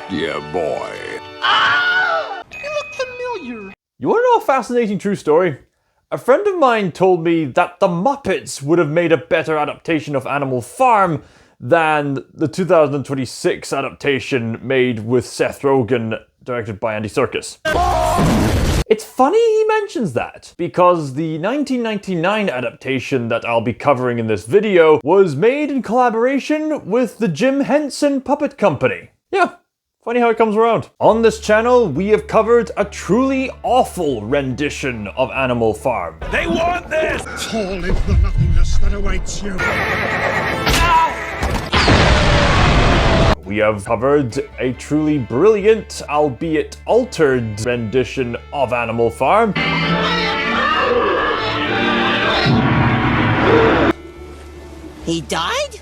dear boy. You look familiar. You want to know a fascinating true story? A friend of mine told me that the Muppets would have made a better adaptation of Animal Farm than the 2026 adaptation made with Seth Rogen, directed by Andy Serkis. It's funny he mentions that, because the 1999 adaptation that I'll be covering in this video was made in collaboration with the Jim Henson Puppet Company. Yeah, funny how it comes around. On this channel, we have covered a truly awful rendition of Animal Farm. They want this! Fall into the nothingness that awaits you. We have covered a truly brilliant, albeit altered, rendition of Animal Farm. He died?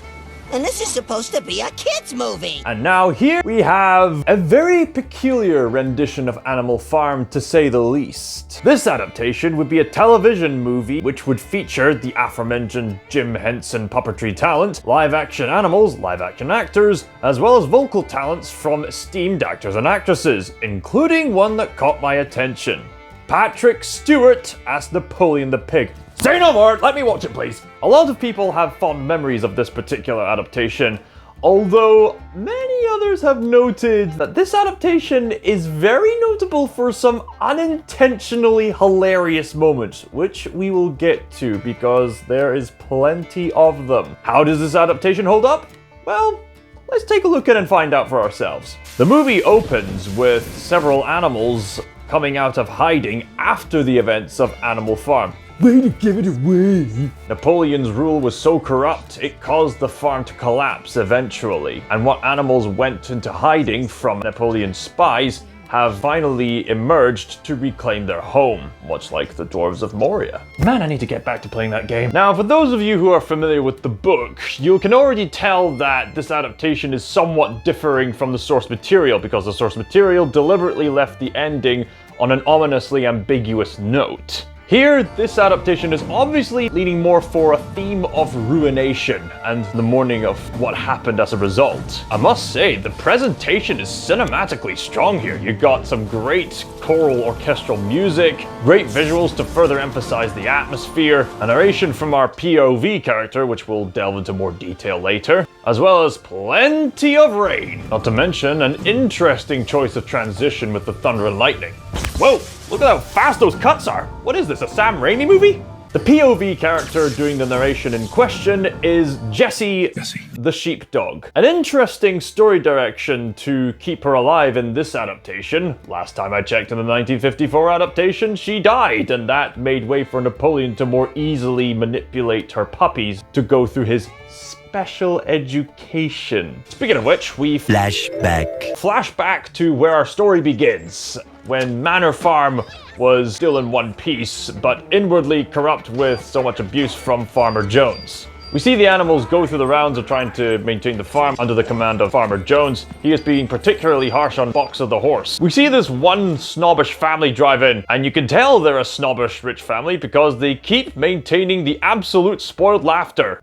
And this is supposed to be a kid's movie. And now here we have a very peculiar rendition of Animal Farm, to say the least. This adaptation would be a television movie which would feature the aforementioned Jim Henson Puppetry talent, live-action animals, live-action actors, as well as vocal talents from esteemed actors and actresses, including one that caught my attention. Patrick Stewart as Napoleon the Pig. Say no more, let me watch it please. A lot of people have fond memories of this particular adaptation, although many others have noted that this adaptation is very notable for some unintentionally hilarious moments, which we will get to because there is plenty of them. How does this adaptation hold up? Well, let's take a look at it and find out for ourselves. The movie opens with several animals coming out of hiding after the events of Animal Farm. Way to give it away! Napoleon's rule was so corrupt, it caused the farm to collapse eventually. And what animals went into hiding from Napoleon's spies have finally emerged to reclaim their home, much like the Dwarves of Moria. Man, I need to get back to playing that game. Now, for those of you who are familiar with the book, you can already tell that this adaptation is somewhat differing from the source material, because the source material deliberately left the ending on an ominously ambiguous note. Here, this adaptation is obviously leaning more for a theme of ruination and the mourning of what happened as a result. I must say, the presentation is cinematically strong here. You got some great choral orchestral music, great visuals to further emphasize the atmosphere, a narration from our POV character, which we'll delve into more detail later, as well as plenty of rain. Not to mention an interesting choice of transition with the thunder and lightning. Whoa! Look at how fast those cuts are! What is this, a Sam Raimi movie? The POV character doing the narration in question is Jessie the sheepdog. An interesting story direction to keep her alive in this adaptation. Last time I checked in the 1954 adaptation, she died, and that made way for Napoleon to more easily manipulate her puppies to go through his special education. Speaking of which, we flashback to where our story begins, when Manor Farm was still in one piece, but inwardly corrupt with so much abuse from Farmer Jones. We see the animals go through the rounds of trying to maintain the farm under the command of Farmer Jones. He is being particularly harsh on Boxer the horse. We see this one snobbish family drive in, and you can tell they're a snobbish rich family because they keep maintaining the absolute spoiled laughter.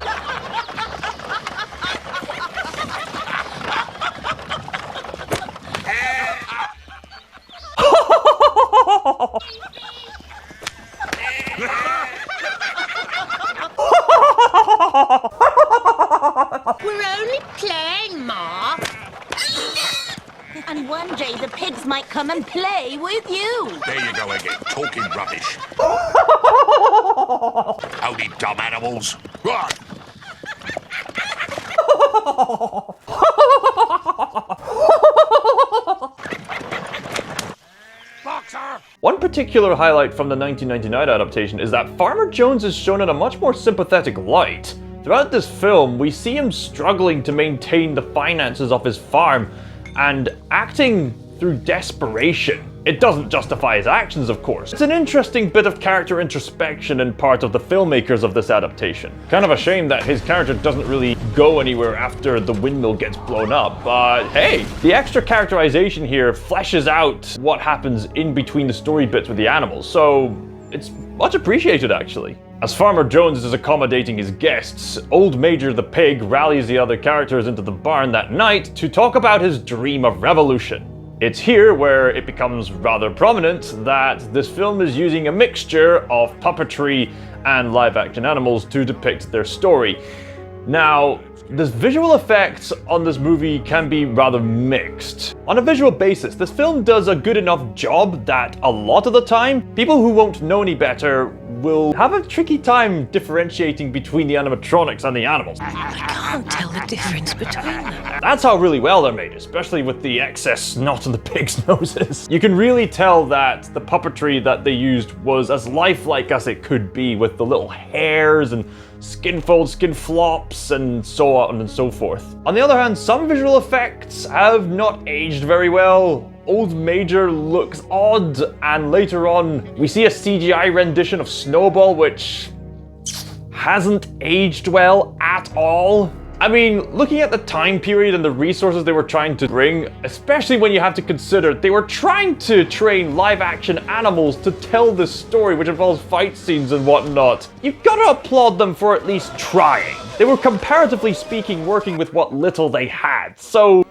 We're only playing, Ma. And one day the pigs might come and play with you. There you go again, talking rubbish. Howdy, dumb animals. Right. One particular highlight from the 1999 adaptation is that Farmer Jones is shown in a much more sympathetic light. Throughout this film, we see him struggling to maintain the finances of his farm and acting through desperation. It doesn't justify his actions, of course. It's an interesting bit of character introspection and part of the filmmakers of this adaptation. Kind of a shame that his character doesn't really go anywhere after the windmill gets blown up, but hey, the extra characterization here fleshes out what happens in between the story bits with the animals, so it's much appreciated actually. As Farmer Jones is accommodating his guests, Old Major the pig rallies the other characters into the barn that night to talk about his dream of revolution. It's here where it becomes rather prominent that this film is using a mixture of puppetry and live-action animals to depict their story. Now, the visual effects on this movie can be rather mixed. On a visual basis, this film does a good enough job that a lot of the time, people who won't know any better will have a tricky time differentiating between the animatronics and the animals. I can't tell the difference between them. That's how really well they're made, especially with the excess snot on the pig's noses. You can really tell that the puppetry that they used was as lifelike as it could be, with the little hairs and skin folds, skin flops, and so on and so forth. On the other hand, some visual effects have not aged very well. Old Major looks odd, and later on we see a CGI rendition of Snowball which hasn't aged well at all. I mean, looking at the time period and the resources they were trying to bring, especially when you have to consider they were trying to train live-action animals to tell this story, which involves fight scenes and whatnot, you've got to applaud them for at least trying. They were, comparatively speaking, working with what little they had, so...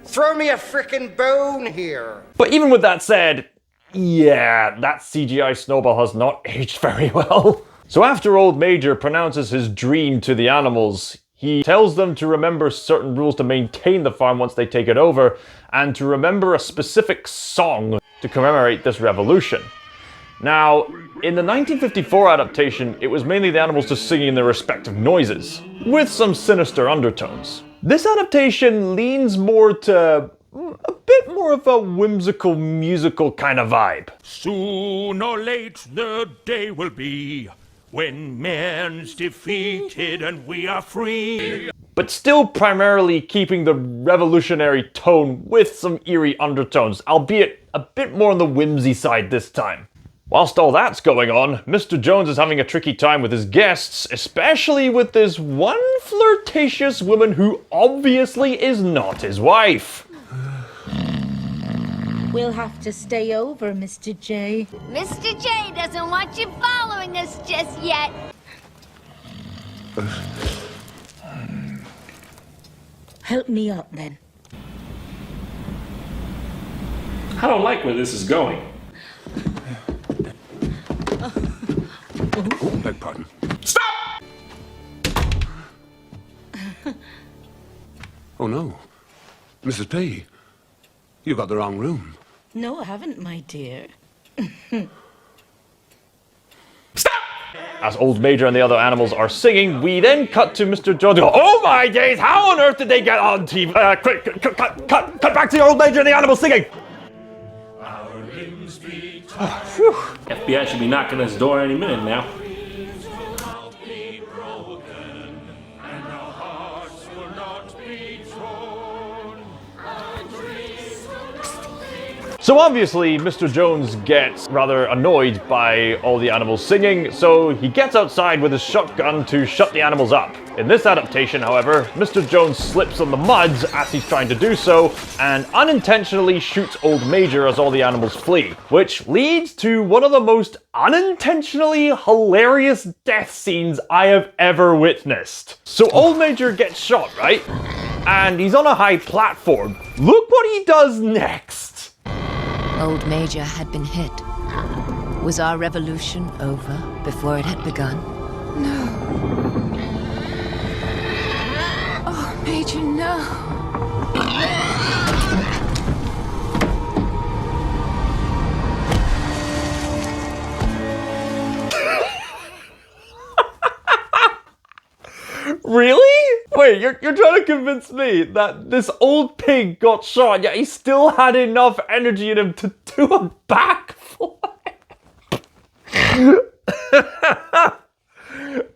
Throw me a frickin' bone here! But even with that said, yeah, that CGI Snowball has not aged very well. So after Old Major pronounces his dream to the animals, he tells them to remember certain rules to maintain the farm once they take it over, and to remember a specific song to commemorate this revolution. Now, in the 1954 adaptation, it was mainly the animals just singing their respective noises, with some sinister undertones. This adaptation leans more to a bit more of a whimsical musical kind of vibe. Soon or late the day will be when man's defeated and we are free. But still primarily keeping the revolutionary tone with some eerie undertones, albeit a bit more on the whimsy side this time. Whilst all that's going on, Mr. Jones is having a tricky time with his guests, especially with this one flirtatious woman who obviously is not his wife. We'll have to stay over, Mr. J. Mr. J doesn't want you following us just yet. Help me up, then. I don't like where this is going. Oh, beg pardon. Stop! Oh no. Mrs. P, you got the wrong room. No, I haven't, my dear. Stop! As Old Major and the other animals are singing, we then cut to Mr. Jones. Oh my days, how on earth did they get on TV? Quick, cut back to the Old Major and the animals singing! FBI should be knocking on his door any minute now. So obviously, Mr. Jones gets rather annoyed by all the animals singing, so he gets outside with his shotgun to shut the animals up. In this adaptation, however, Mr. Jones slips on the mud as he's trying to do so, and unintentionally shoots Old Major as all the animals flee, which leads to one of the most unintentionally hilarious death scenes I have ever witnessed. So Old Major gets shot, right? And he's on a high platform. Look what he does next! Old Major had been hit. Was our revolution over before it had begun? No. Oh, Major, no. Really? Wait, you're trying to convince me that this old pig got shot, yet he still had enough energy in him to do a backflip?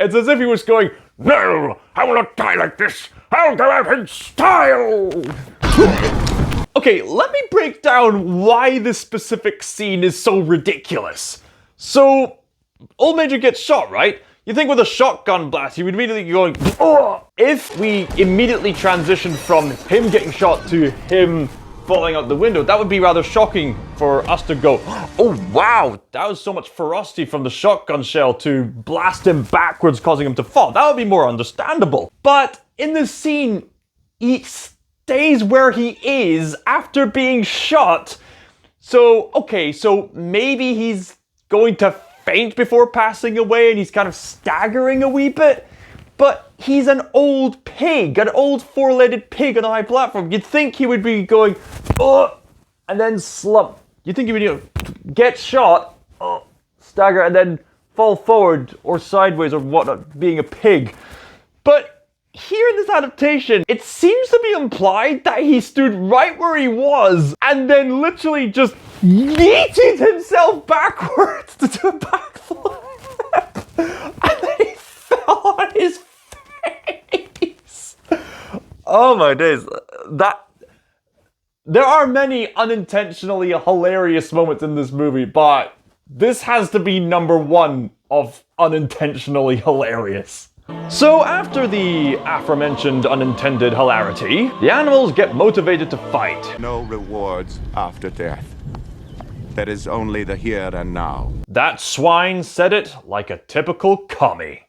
It's as if he was going, "No, I will not die like this. I'll go out in style." Okay, let me break down why this specific scene is so ridiculous. So, Old Major gets shot, right? You think with a shotgun blast, he would immediately be going, "Oh!" If we immediately transition from him getting shot to him falling out the window. That would be rather shocking for us to go, oh wow, that was so much ferocity from the shotgun shell to blast him backwards, causing him to fall. That would be more understandable. But in this scene, he stays where he is after being shot. So, okay, so maybe he's going to faint before passing away and he's kind of staggering a wee bit. But he's an old pig, an old four-legged pig on a high platform. You'd think he would be going, oh, and then slump. You'd think he would get shot, oh, stagger, and then fall forward or sideways or whatnot, being a pig. But here in this adaptation, it seems to be implied that he stood right where he was and then literally just yeeted himself backwards to do a backflip. And then he fell on his face. Oh my days. There are many unintentionally hilarious moments in this movie, but this has to be number one of unintentionally hilarious. So after the aforementioned unintended hilarity, the animals get motivated to fight. No rewards after death. There is only the here and now. That swine said it like a typical commie.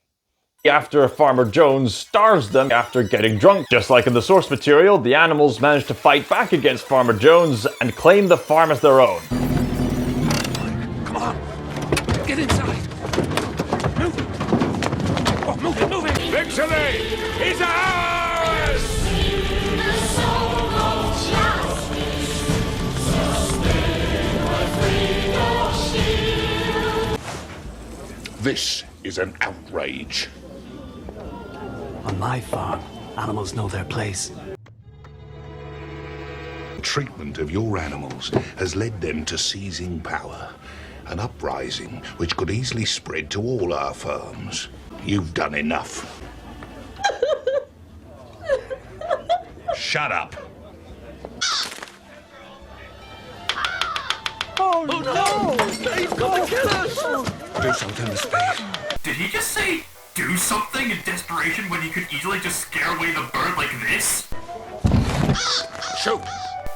After Farmer Jones starves them after getting drunk, just like in the source material, the animals manage to fight back against Farmer Jones and claim the farm as their own. Come on, get inside. Move it. Oh, move it, move it. Victory is ours! This is an outrage. On my farm, animals know their place. Treatment of your animals has led them to seizing power. An uprising which could easily spread to all our farms. You've done enough. Shut up. Oh no! He's gonna kill us! Do something, Miss P. Did he just say, do something in desperation when he could easily just scare away the bird like this? Shoot!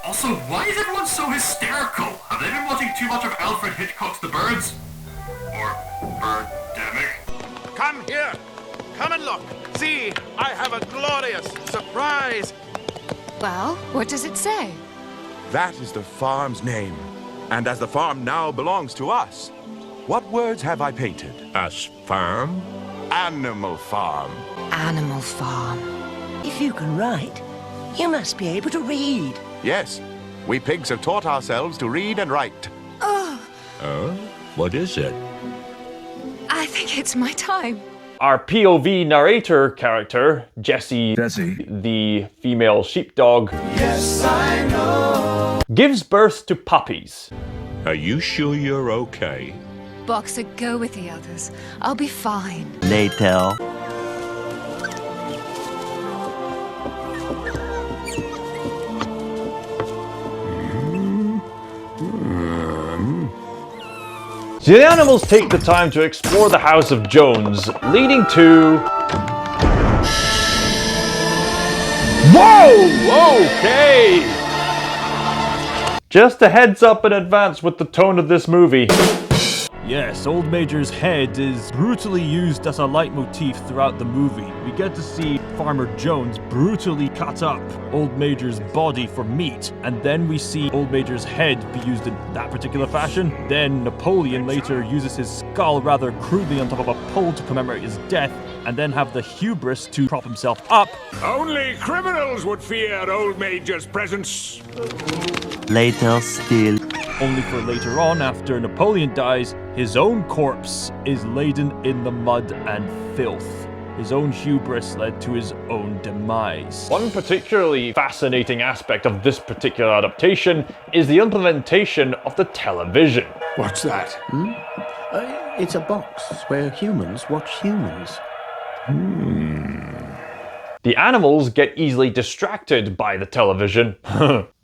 Also, why is everyone so hysterical? Have they been watching too much of Alfred Hitchcock's The Birds? Or Birdemic? Come here! Come and look! See, I have a glorious surprise! Well, what does it say? That is the farm's name. And as the farm now belongs to us, what words have I painted? Us farm? Animal farm. Animal farm. If you can write, you must be able to read. Yes, we pigs have taught ourselves to read and write. Oh, What is it? I think it's my time. Our POV narrator character, Jessie, the female sheepdog, Yes, I know. gives birth to puppies. Are you sure you're okay? Boxer, go with the others. I'll be fine. Later. So the animals take the time to explore the house of Jones, leading to... Whoa! Okay! Just a heads up in advance with the tone of this movie. Yes, Old Major's head is brutally used as a leitmotif throughout the movie. We get to see Farmer Jones brutally cut up Old Major's body for meat, and then we see Old Major's head be used in that particular fashion. Then Napoleon later uses his skull rather crudely on top of a pole to commemorate his death, and then have the hubris to prop himself up. Only criminals would fear Old Major's presence. Later still. Only for later on, after Napoleon dies, his own corpse is laden in the mud and filth. His own hubris led to his own demise. One particularly fascinating aspect of this particular adaptation is the implementation of the television. What's that? It's a box where humans watch humans. The animals get easily distracted by the television.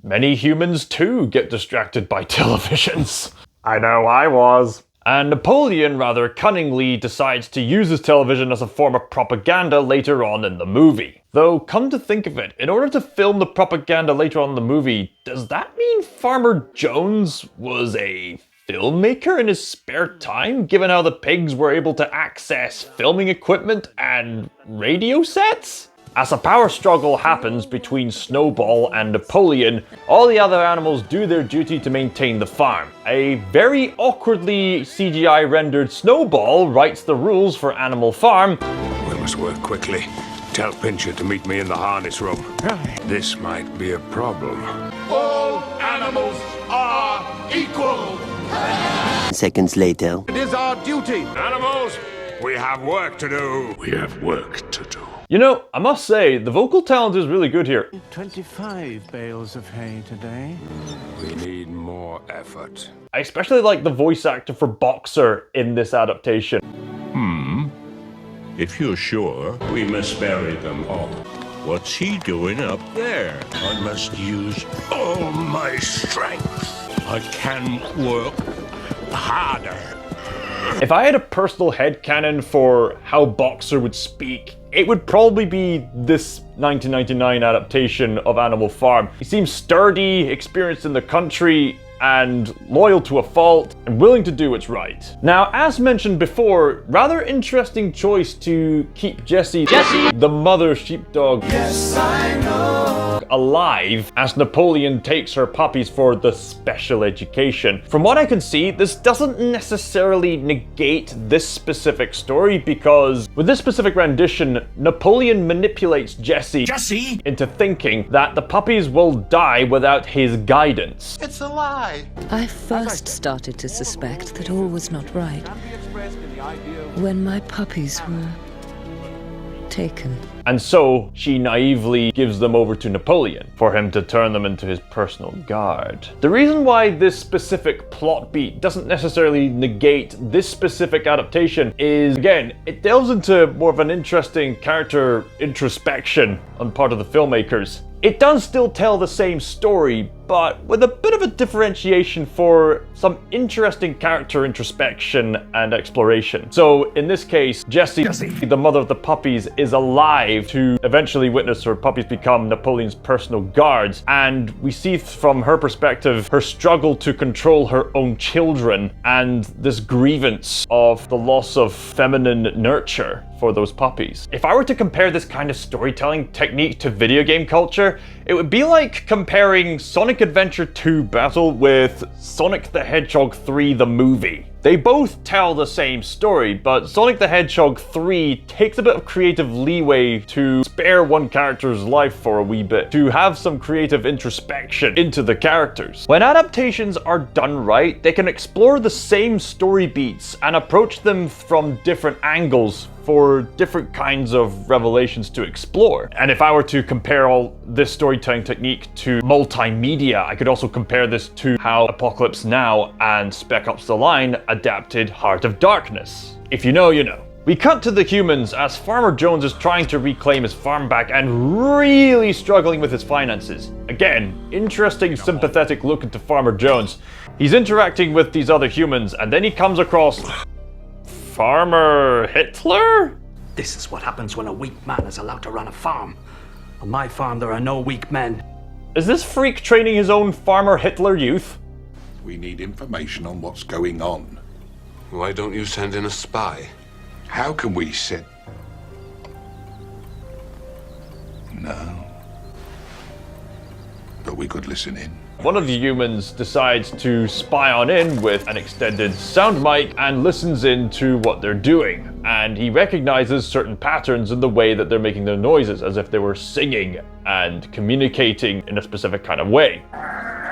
Many humans too get distracted by televisions. I know I was. And Napoleon rather cunningly decides to use his television as a form of propaganda later on in the movie. Though, come to think of it, in order to film the propaganda later on in the movie, does that mean Farmer Jones was a filmmaker in his spare time, given how the pigs were able to access filming equipment and radio sets? As a power struggle happens between Snowball and Napoleon, all the other animals do their duty to maintain the farm. A very awkwardly CGI rendered Snowball writes the rules for Animal Farm. We must work quickly. Tell Pincher to meet me in the harness room. This might be a problem. All animals are equal. Seconds later. It is our duty. Animals, we have work to do. We have work to do. You know, I must say, the vocal talent is really good here. 25 bales of hay today. We need more effort. I especially like the voice actor for Boxer in this adaptation. If you're sure, we must bury them all. What's he doing up there? I must use all my strength. I can work harder. If I had a personal headcanon for how Boxer would speak, it would probably be this 1999 adaptation of Animal Farm. He seems sturdy, experienced in the country, and loyal to a fault, and willing to do what's right. Now, as mentioned before, rather interesting choice to keep Jessie, the mother sheepdog, alive as Napoleon takes her puppies for the special education. From what I can see, this doesn't necessarily negate this specific story, because with this specific rendition, Napoleon manipulates Jessie into thinking that the puppies will die without his guidance. It's a lie. I first started to suspect that all was not right when my puppies were taken. And so she naively gives them over to Napoleon for him to turn them into his personal guard. The reason why this specific plot beat doesn't necessarily negate this specific adaptation is, again, it delves into more of an interesting character introspection on part of the filmmakers. It does still tell the same story, but with a bit of a differentiation for some interesting character introspection and exploration. So in this case, Jessie, the mother of the puppies, is alive to eventually witness her puppies become Napoleon's personal guards, and we see from her perspective her struggle to control her own children and this grievance of the loss of feminine nurture for those puppies. If I were to compare this kind of storytelling technique to video game culture, it would be like comparing Sonic Adventure 2 Battle with Sonic the Hedgehog 3 the movie. They both tell the same story, but Sonic the Hedgehog 3 takes a bit of creative leeway to spare one character's life for a wee bit, to have some creative introspection into the characters. When adaptations are done right, they can explore the same story beats and approach them from different angles for different kinds of revelations to explore. And if I were to compare all this storytelling technique to multimedia, I could also compare this to how Apocalypse Now and Spec Ops: The Line adapted Heart of Darkness. If you know, you know. We cut to the humans as Farmer Jones is trying to reclaim his farm back and really struggling with his finances. Again, interesting sympathetic look into Farmer Jones. He's interacting with these other humans, and then he comes across Farmer Hitler? This is what happens when a weak man is allowed to run a farm. On my farm, there are no weak men. Is this freak training his own Farmer Hitler youth? We need information on what's going on. Why don't you send in a spy? How can we sit? No. But we could listen in. One of the humans decides to spy on in with an extended sound mic and listens in to what they're doing. And he recognizes certain patterns in the way that they're making their noises, as if they were singing and communicating in a specific kind of way.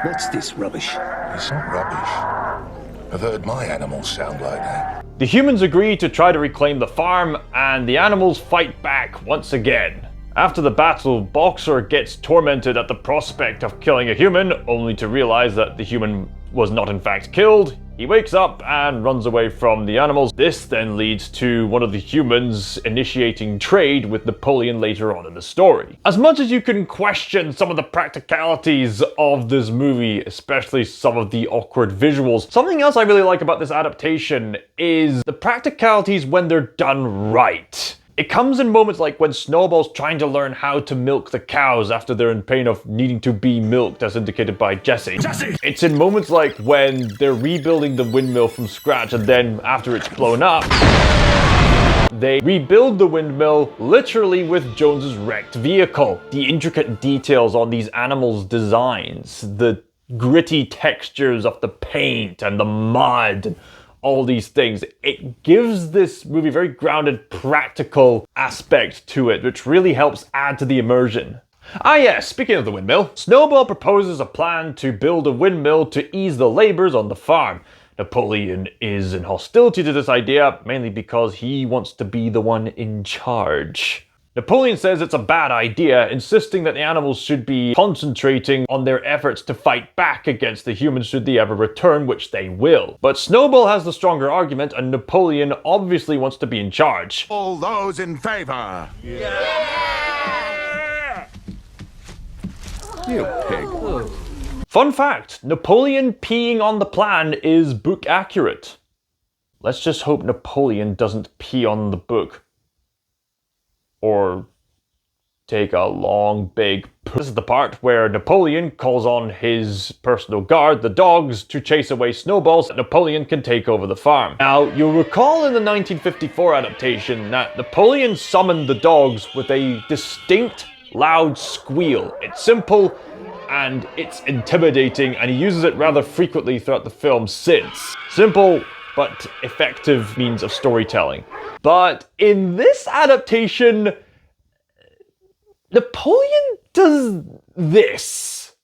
What's this rubbish? It's not rubbish. I've heard my animals sound like that. The humans agree to try to reclaim the farm, and the animals fight back once again. After the battle, Boxer gets tormented at the prospect of killing a human, only to realize that the human was not in fact killed, he wakes up and runs away from the animals. This then leads to one of the humans initiating trade with Napoleon later on in the story. As much as you can question some of the practicalities of this movie, especially some of the awkward visuals, something else I really like about this adaptation is the practicalities when they're done right. It comes in moments like when Snowball's trying to learn how to milk the cows after they're in pain of needing to be milked, as indicated by Jesse. It's in moments like when they're rebuilding the windmill from scratch, and then after it's blown up, they rebuild the windmill literally with Jones's wrecked vehicle. The intricate details on these animals' designs, the gritty textures of the paint and the mud, all these things. It gives this movie a very grounded, practical aspect to it, which really helps add to the immersion. Ah yes, speaking of the windmill, Snowball proposes a plan to build a windmill to ease the labors on the farm. Napoleon is in hostility to this idea, mainly because he wants to be the one in charge. Napoleon says it's a bad idea, insisting that the animals should be concentrating on their efforts to fight back against the humans should they ever return, which they will. But Snowball has the stronger argument, and Napoleon obviously wants to be in charge. All those in favor? Yeah! You pig. Fun fact, Napoleon peeing on the plan is book accurate. Let's just hope Napoleon doesn't pee on the book. Or take a long, big poo. This is the part where Napoleon calls on his personal guard, the dogs, to chase away Snowball so that Napoleon can take over the farm. Now, you'll recall in the 1954 adaptation that Napoleon summoned the dogs with a distinct, loud squeal. It's simple and it's intimidating, and he uses it rather frequently throughout the film since. Simple but effective means of storytelling. But in this adaptation, Napoleon does this.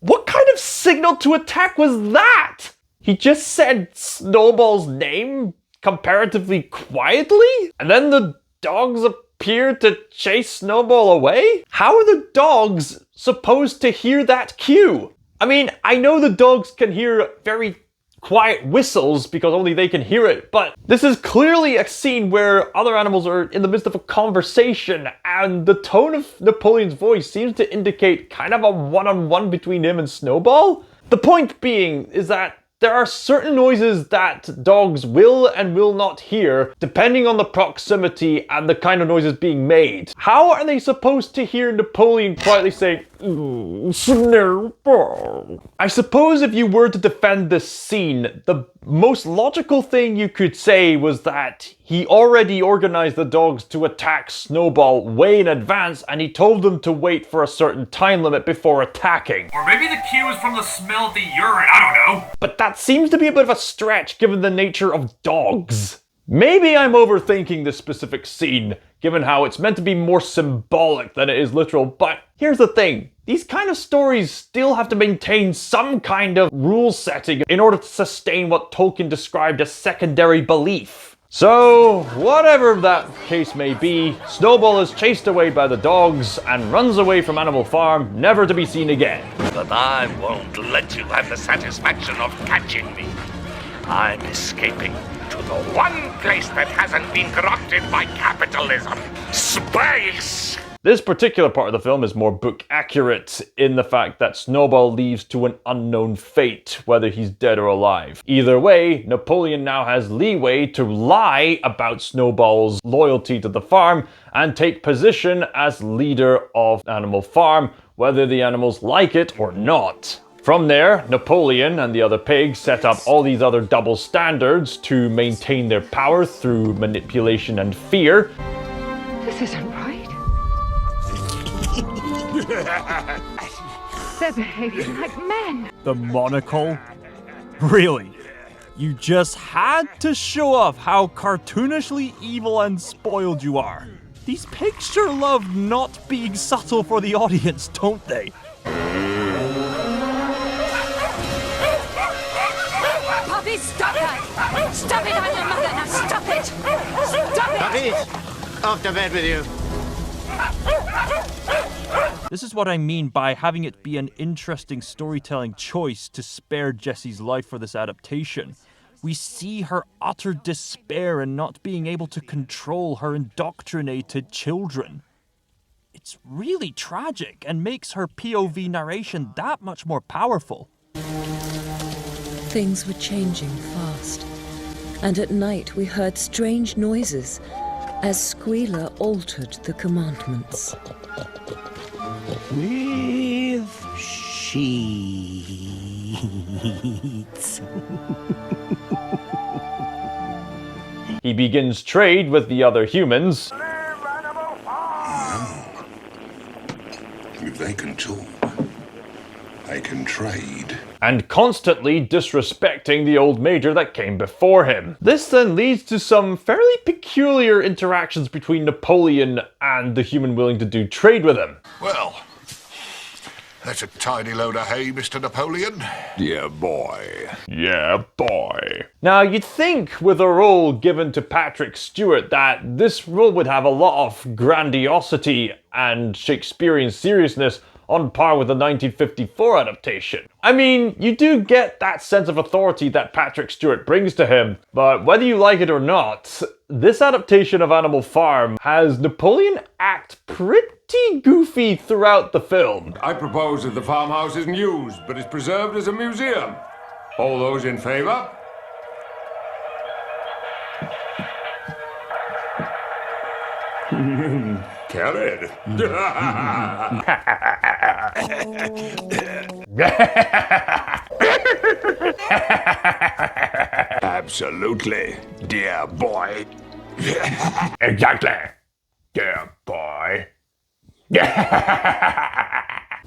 What kind of signal to attack was that? He just said Snowball's name comparatively quietly, and then the dogs appear to chase Snowball away? How are the dogs supposed to hear that cue? I mean, I know the dogs can hear very quiet whistles because only they can hear it, but this is clearly a scene where other animals are in the midst of a conversation, and the tone of Napoleon's voice seems to indicate kind of a one-on-one between him and Snowball. The point being is that there are certain noises that dogs will and will not hear, depending on the proximity and the kind of noises being made. How are they supposed to hear Napoleon quietly saying, Snowball? I suppose if you were to defend this scene, the most logical thing you could say was that he already organized the dogs to attack Snowball way in advance, and he told them to wait for a certain time limit before attacking. Or maybe the cue is from the smell of the urine, I don't know. But that seems to be a bit of a stretch given the nature of dogs. Maybe I'm overthinking this specific scene, given how it's meant to be more symbolic than it is literal, but here's the thing. These kind of stories still have to maintain some kind of rule setting in order to sustain what Tolkien described as secondary belief. So, whatever that case may be, Snowball is chased away by the dogs and runs away from Animal Farm, never to be seen again. But I won't let you have the satisfaction of catching me. I'm escaping to the one place that hasn't been corrupted by capitalism. Space! This particular part of the film is more book accurate in the fact that Snowball leaves to an unknown fate, whether he's dead or alive. Either way, Napoleon now has leeway to lie about Snowball's loyalty to the farm and take position as leader of Animal Farm, whether the animals like it or not. From there, Napoleon and the other pigs set up all these other double standards to maintain their power through manipulation and fear. This isn't right. They're behaving like men. The monocle? Really? You just had to show off how cartoonishly evil and spoiled you are. These pigs sure love not being subtle for the audience, don't they? Poppy, stop her! Stop it, I'm your mother, now stop it! Stop it! Poppy, off to bed with you. This is what I mean by having it be an interesting storytelling choice to spare Jessie's life for this adaptation. We see her utter despair in not being able to control her indoctrinated children. It's really tragic and makes her POV narration that much more powerful. Things were changing fast, and at night we heard strange noises as Squealer altered the commandments. With sheets. He begins trade with the other humans. If they can talk, they can trade. And constantly disrespecting the old major that came before him. This then leads to some fairly peculiar interactions between Napoleon and the human willing to do trade with him. Well, that's a tidy load of hay, Mr. Napoleon. Yeah, boy. Yeah, boy. Now, you'd think with a role given to Patrick Stewart that this role would have a lot of grandiosity and Shakespearean seriousness on par with the 1954 adaptation. I mean, you do get that sense of authority that Patrick Stewart brings to him, but whether you like it or not, this adaptation of Animal Farm has Napoleon act pretty goofy throughout the film. I propose that the farmhouse isn't used, but is preserved as a museum. All those in favor? Carried. Absolutely, dear boy. Exactly, dear boy.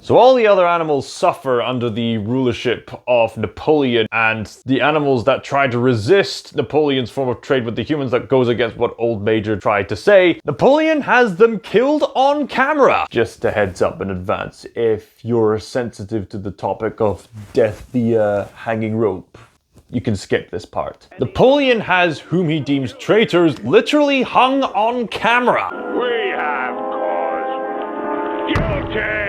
So all the other animals suffer under the rulership of Napoleon, and the animals that try to resist Napoleon's form of trade with the humans that goes against what Old Major tried to say, Napoleon has them killed on camera. Just a heads up in advance, if you're sensitive to the topic of death via hanging rope, you can skip this part. Napoleon has whom he deems traitors literally hung on camera. We have cause. Guilty!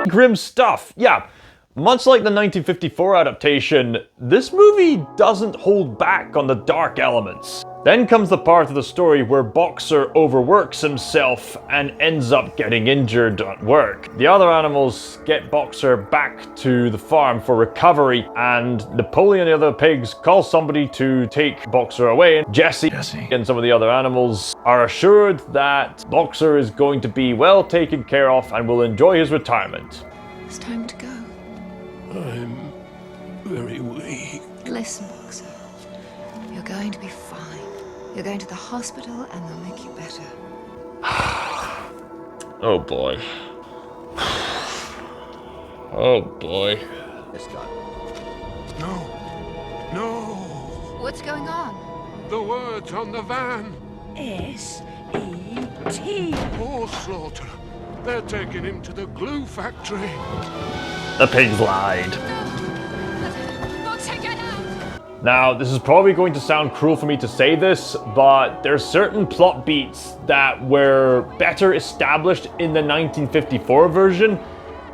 Grim stuff, yeah. Much like the 1954 adaptation, this movie doesn't hold back on the dark elements. Then comes the part of the story where Boxer overworks himself and ends up getting injured at work. The other animals get Boxer back to the farm for recovery, and Napoleon and the other pigs call somebody to take Boxer away. And Jessie and some of the other animals are assured that Boxer is going to be well taken care of and will enjoy his retirement. It's time to go. I'm very weak. Listen, Boxer. You're going to be fine. You're going to the hospital and they'll make you better. Oh boy. Oh boy. This guy. No. What's going on? The words on the van. S-E-T. Horse slaughter. They're taking him to the glue factory. The pigs lied. Boxer, get out! Now, this is probably going to sound cruel for me to say this, but there's certain plot beats that were better established in the 1954 version,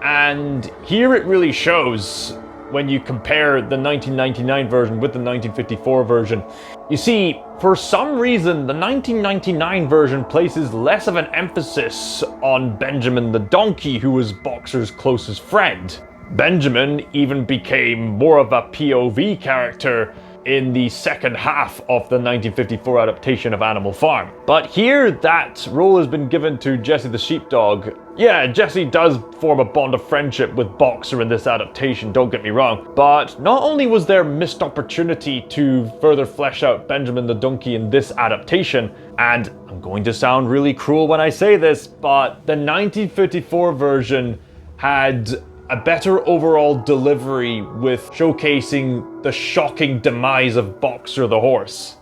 and here it really shows when you compare the 1999 version with the 1954 version. You see, for some reason, the 1999 version places less of an emphasis on Benjamin the donkey, who was Boxer's closest friend. Benjamin even became more of a POV character in the second half of the 1954 adaptation of Animal Farm. But here, that role has been given to Jessie the sheepdog. Yeah, Jessie does form a bond of friendship with Boxer in this adaptation, don't get me wrong. But not only was there missed opportunity to further flesh out Benjamin the donkey in this adaptation, and I'm going to sound really cruel when I say this, but the 1954 version had a better overall delivery with showcasing the shocking demise of Boxer the horse.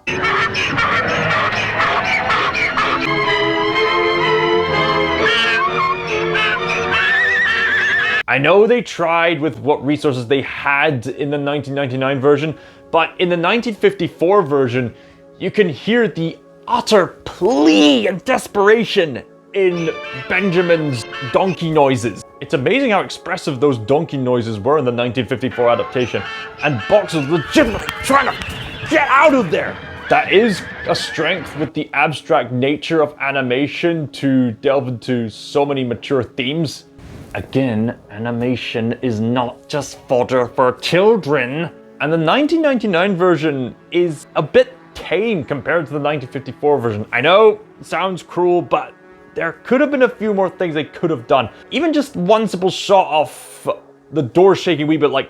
I know they tried with what resources they had in the 1999 version, but in the 1954 version, you can hear the utter plea and desperation in Benjamin's donkey noises. It's amazing how expressive those donkey noises were in the 1954 adaptation, and Boxer's legitimately trying to get out of there. That is a strength with the abstract nature of animation to delve into so many mature themes. Again, animation is not just fodder for children. And the 1999 version is a bit tame compared to the 1954 version. I know, it sounds cruel, but there could have been a few more things they could have done. Even just one simple shot of the door shaking a wee bit, like,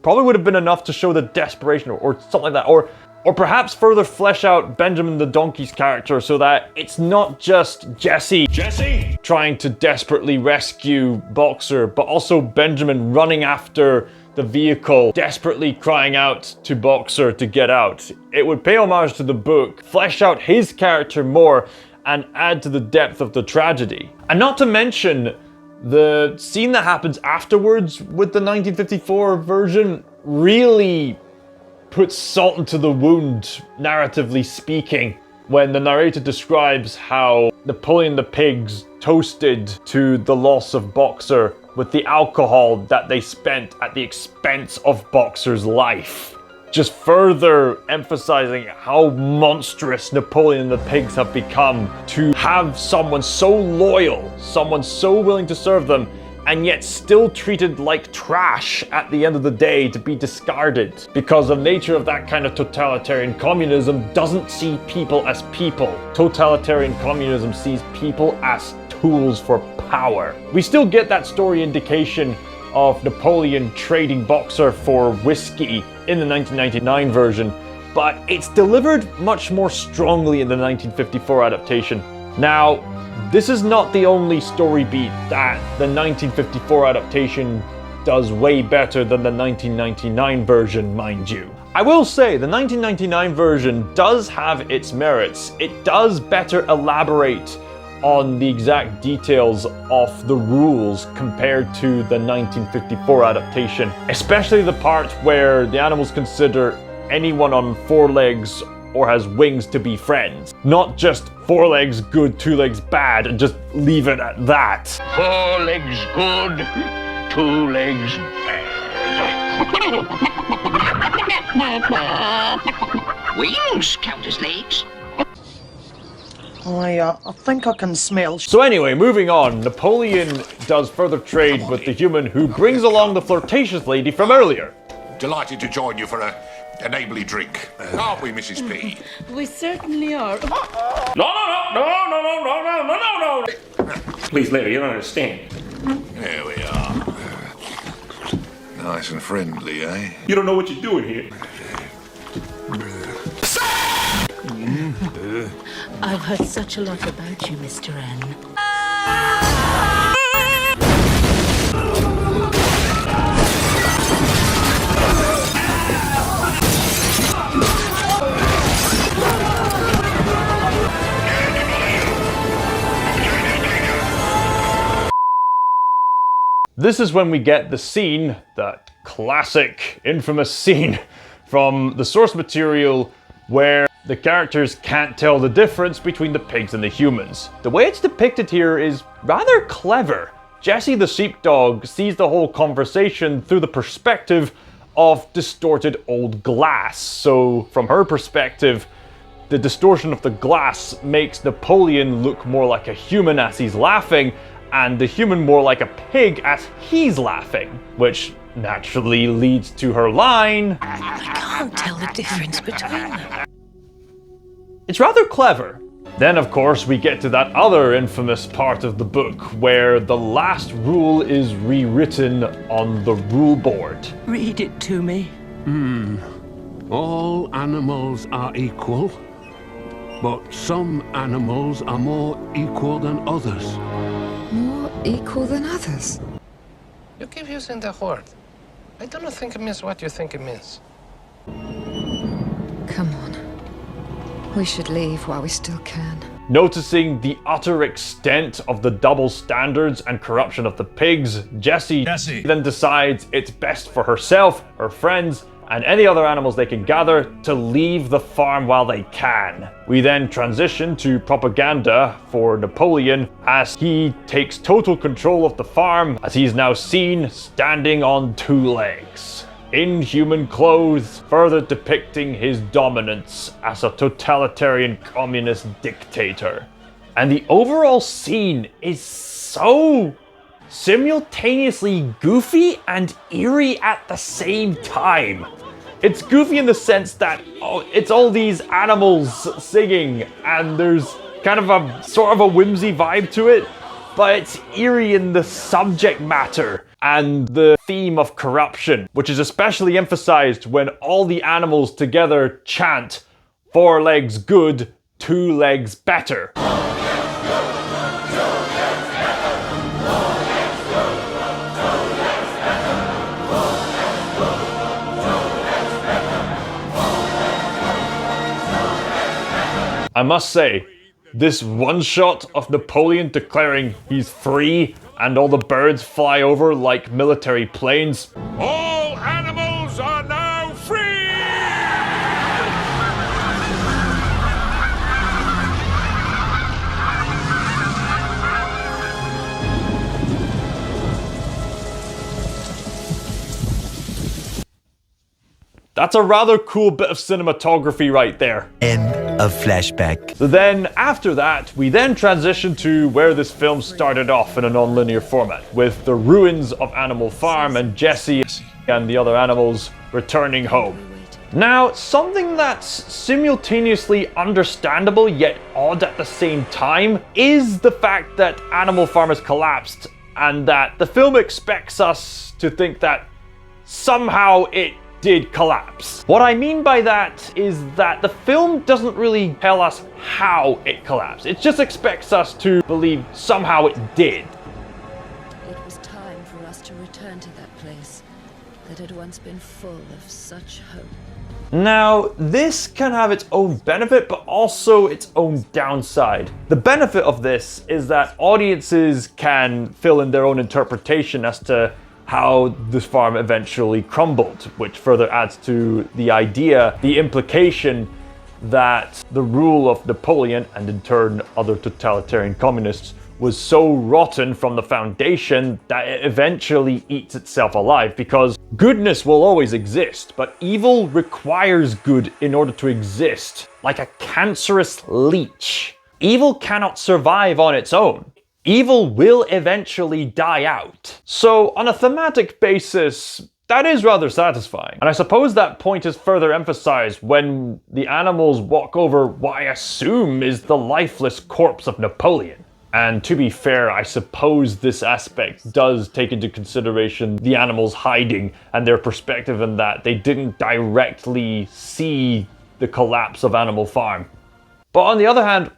probably would have been enough to show the desperation or something like that. Or perhaps further flesh out Benjamin the Donkey's character so that it's not just Jesse trying to desperately rescue Boxer, but also Benjamin running after the vehicle, desperately crying out to Boxer to get out. It would pay homage to the book, flesh out his character more, and add to the depth of the tragedy. And not to mention, the scene that happens afterwards with the 1954 version really puts salt into the wound, narratively speaking, when the narrator describes how Napoleon the pigs toasted to the loss of Boxer with the alcohol that they spent at the expense of Boxer's life. Just further emphasizing how monstrous Napoleon the pigs have become to have someone so loyal, someone so willing to serve them, and yet still treated like trash at the end of the day to be discarded. Because the nature of that kind of totalitarian communism doesn't see people as people. Totalitarian communism sees people as tools for power. We still get that story indication of Napoleon trading Boxer for whiskey in the 1999 version, but it's delivered much more strongly in the 1954 adaptation. Now, this is not the only story beat that the 1954 adaptation does way better than the 1999 version, mind you. I will say, the 1999 version does have its merits. It does better elaborate on the exact details of the rules compared to the 1954 adaptation, especially the part where the animals consider anyone on 4 legs or has wings to be friends. Not just 4 legs good, 2 legs bad, and just leave it at that. 4 legs good, 2 legs bad. Wings count as legs. I think I can smell. So anyway, moving on, Napoleon does further trade with the human who brings along the flirtatious lady from earlier. Delighted to join you for a neighbourly drink. Aren't we, Mrs. P? We certainly are. No. Please, lady, you don't understand. There we are. Nice and friendly, eh? You don't know what you're doing here. I've heard such a lot about you, Mr. N. This is when we get the scene, that classic, infamous scene from the source material where the characters can't tell the difference between the pigs and the humans. The way it's depicted here is rather clever. Jessie the sheepdog sees the whole conversation through the perspective of distorted old glass. So from her perspective, the distortion of the glass makes Napoleon look more like a human as he's laughing, and the human more like a pig as he's laughing, which naturally leads to her line, I can't tell the difference between them. It's rather clever. Then, of course, we get to that other infamous part of the book where the last rule is rewritten on the rule board. Read it to me. All animals are equal, but some animals are more equal than others. More equal than others? You keep using the word. I don't think it means what you think it means. Come on. We should leave while we still can. Noticing the utter extent of the double standards and corruption of the pigs, Jessie then decides it's best for herself, her friends, and any other animals they can gather to leave the farm while they can. We then transition to propaganda for Napoleon as he takes total control of the farm, as he's now seen standing on 2 legs, in human clothes, further depicting his dominance as a totalitarian communist dictator. And the overall scene is so simultaneously goofy and eerie at the same time. It's goofy in the sense that it's all these animals singing and there's kind of a sort of a whimsy vibe to it, but it's eerie in the subject matter and the theme of corruption, which is especially emphasized when all the animals together chant 4 legs good, 2 legs better. I must say, this one shot of Napoleon declaring he's free and all the birds fly over like military planes. All animals are now free! That's a rather cool bit of cinematography right there. End of flashback. So then, after that, we then transition to where this film started off in a non-linear format, with the ruins of Animal Farm and Jessie and the other animals returning home. Now, something that's simultaneously understandable yet odd at the same time is the fact that Animal Farm has collapsed and that the film expects us to think that somehow it did collapse. What I mean by that is that the film doesn't really tell us how it collapsed. It just expects us to believe somehow it did. It was time for us to return to that place that had once been full of such hope. Now, this can have its own benefit, but also its own downside. The benefit of this is that audiences can fill in their own interpretation as to how this farm eventually crumbled, which further adds to the idea, the implication that the rule of Napoleon, and in turn other totalitarian communists, was so rotten from the foundation that it eventually eats itself alive, because goodness will always exist, but evil requires good in order to exist, like a cancerous leech. Evil cannot survive on its own. Evil will eventually die out. So on a thematic basis, that is rather satisfying. And I suppose that point is further emphasized when the animals walk over what I assume is the lifeless corpse of Napoleon. And to be fair, I suppose this aspect does take into consideration the animals hiding and their perspective in that they didn't directly see the collapse of Animal Farm. But on the other hand,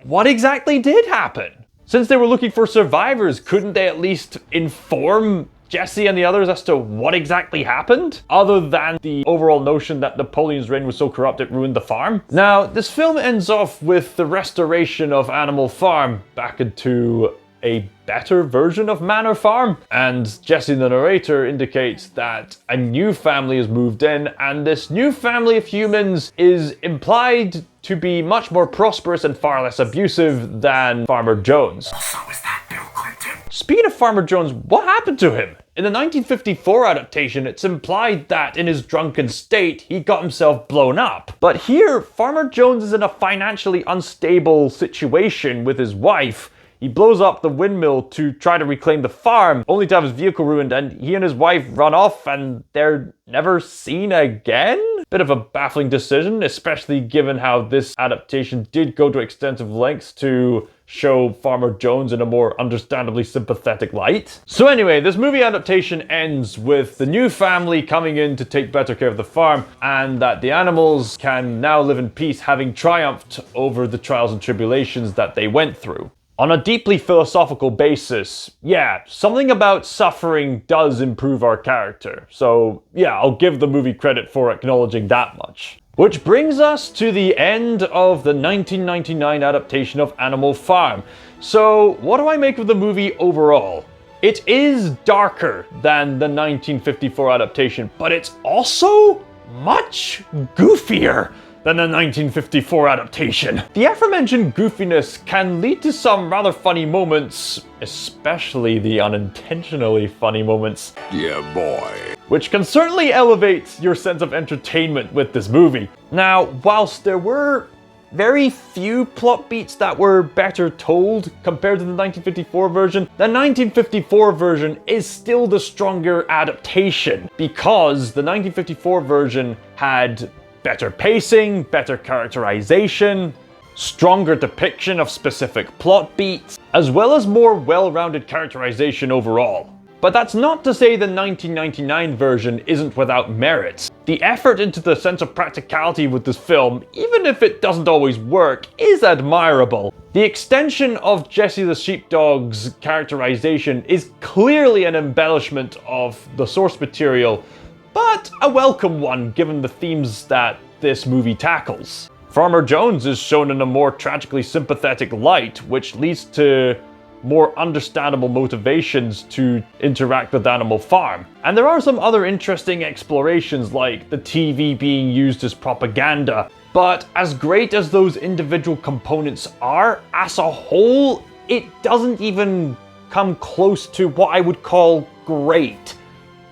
what exactly did happen? Since they were looking for survivors, couldn't they at least inform Jessie and the others as to what exactly happened? Other than the overall notion that Napoleon's reign was so corrupt it ruined the farm? Now, this film ends off with the restoration of Animal Farm back into a better version of Manor Farm. And Jessie, the narrator, indicates that a new family has moved in, and this new family of humans is implied to be much more prosperous and far less abusive than Farmer Jones. So is that Bill Clinton? Speaking of Farmer Jones, what happened to him? In the 1954 adaptation, it's implied that in his drunken state, he got himself blown up. But here, Farmer Jones is in a financially unstable situation with his wife. He blows up the windmill to try to reclaim the farm, only to have his vehicle ruined, and he and his wife run off and they're never seen again? Bit of a baffling decision, especially given how this adaptation did go to extensive lengths to show Farmer Jones in a more understandably sympathetic light. So anyway, this movie adaptation ends with the new family coming in to take better care of the farm, and that the animals can now live in peace, having triumphed over the trials and tribulations that they went through. On a deeply philosophical basis, yeah, something about suffering does improve our character. So yeah, I'll give the movie credit for acknowledging that much. Which brings us to the end of the 1999 adaptation of Animal Farm. So, what do I make of the movie overall? It is darker than the 1954 adaptation, but it's also much goofier than the 1954 adaptation. The aforementioned goofiness can lead to some rather funny moments, especially the unintentionally funny moments. Yeah, boy. Which can certainly elevate your sense of entertainment with this movie. Now, whilst there were very few plot beats that were better told compared to the 1954 version, the 1954 version is still the stronger adaptation because the 1954 version had better pacing, better characterization, stronger depiction of specific plot beats, as well as more well-rounded characterization overall. But that's not to say the 1999 version isn't without merits. The effort into the sense of practicality with this film, even if it doesn't always work, is admirable. The extension of Jessie the Sheepdog's characterization is clearly an embellishment of the source material, but a welcome one given the themes that this movie tackles. Farmer Jones is shown in a more tragically sympathetic light, which leads to more understandable motivations to interact with Animal Farm. And there are some other interesting explorations like the TV being used as propaganda. But as great as those individual components are, as a whole, it doesn't even come close to what I would call great.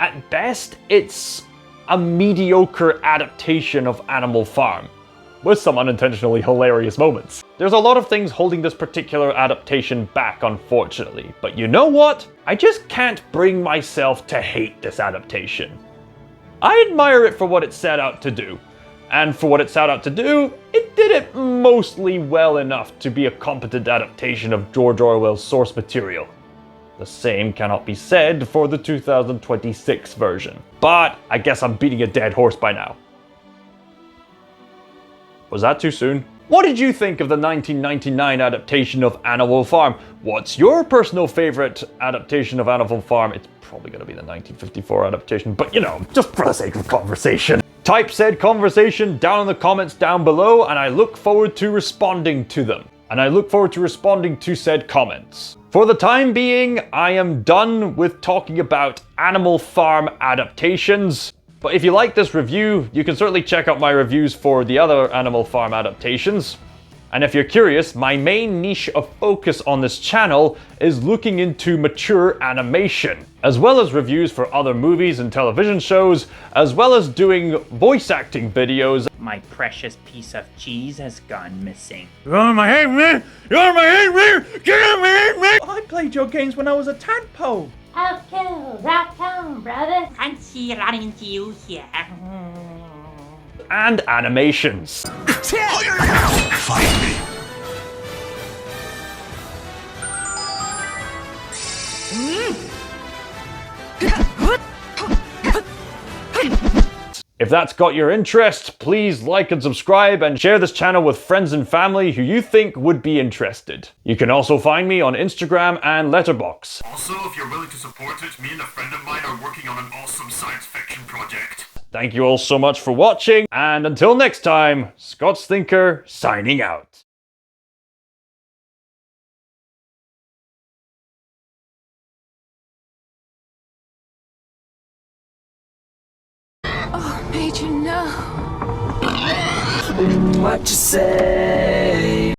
At best, it's a mediocre adaptation of Animal Farm, with some unintentionally hilarious moments. There's a lot of things holding this particular adaptation back, unfortunately, but you know what? I just can't bring myself to hate this adaptation. I admire it for what it set out to do, and for what it set out to do, it did it mostly well enough to be a competent adaptation of George Orwell's source material. The same cannot be said for the 2026 version. But I guess I'm beating a dead horse by now. Was that too soon? What did you think of the 1999 adaptation of Animal Farm? What's your personal favorite adaptation of Animal Farm? It's probably going to be the 1954 adaptation, but you know, just for the sake of conversation. Type said conversation down in the comments down below, and I look forward to responding to them. And I look forward to responding to said comments. For the time being, I am done with talking about Animal Farm adaptations. But if you like this review, you can certainly check out my reviews for the other Animal Farm adaptations. And if you're curious, my main niche of focus on this channel is looking into mature animation, as well as reviews for other movies and television shows, as well as doing voice acting videos. My precious piece of cheese has gone missing. You're on my head, man! You're on my head, man! Get on my head, man! I played your games when I was a tadpole. Okay, right on, brother. Fancy running into you here. And animations. Find me. If that's got your interest, please like and subscribe and share this channel with friends and family who you think would be interested. You can also find me on Instagram and Letterboxd. Also, if you're willing to support it, me and a friend of mine are working on an awesome science fiction project. Thank you all so much for watching, and until next time, ScotsThinker signing out. Oh, Major, no. What you say?